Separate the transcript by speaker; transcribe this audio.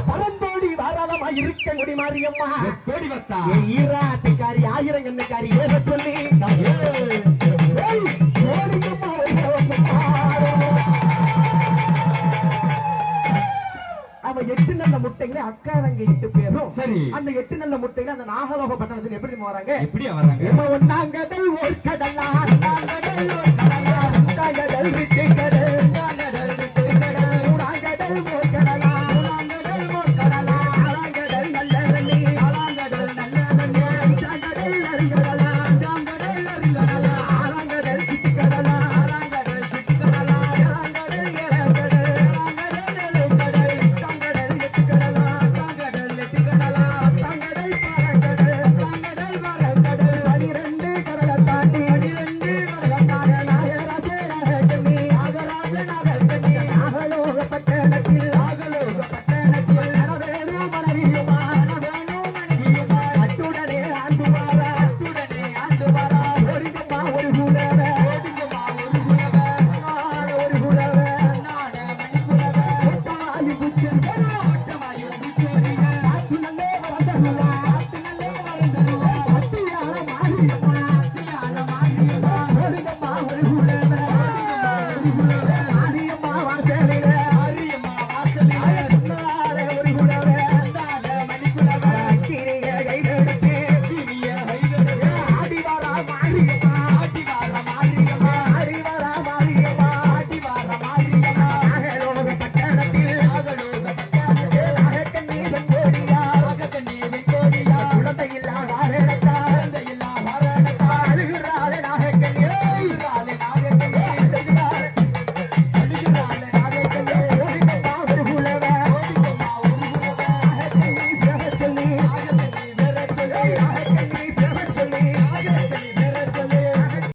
Speaker 1: பரந்தோடி வாராளமா இருக்க முடி மாரியம்மா
Speaker 2: தேடி வந்தா
Speaker 1: ஈராட்டுக்காரி ஆயிரம் கண்ணுக்காரி ஏற சொல்லி அவ 8 நல்ல முட்டைகளை அக்காரங்க 8 பேரும்
Speaker 2: சரி
Speaker 1: அந்த 8 நல்ல முட்டைகளை அந்த நாகலோக பட்டணத்துக்கு எப்படி வராங்க
Speaker 2: எப்படி வராங்க
Speaker 1: நாங்கடல் ஓர் கடலா நாங்கடல் ஓர் கடலா நாங்கடல் விட்டு கடல் நாங்கடல் விட்டு கடல் நாங்கடல் ஓர் கடலா நாங்கடல் ஓர் கடலா நாங்கடல் நல்ல நன்னி நாங்கடல் நல்ல நன்னி நாங்கடல் அருங்கடலா நாங்கடல் அருங்கடலா நாங்கடல் சிட்டு கடலா நாங்கடல் சிட்டு கடலா நாங்கடல் ஏலகடல் நாங்கடல் ஏலகடல் நாங்கடல் எட்டு கடலா நாங்கடல் எட்டு கடலா நாங்கடல் பாலகடல் நாங்கடல் பாலகடல் 12 கடலை தாண்டி 12 கடலை தாண்டி நாகராஜனி நாகராஜனி நாகலோக பட்டணத்தில் நரவேணு மனைவியுமா அத்துடனே ஆண்டு வாரா ஒருங்கம்மா ஒரு குலவ ஒரு குலவ ஒட்டாயி குச்சல்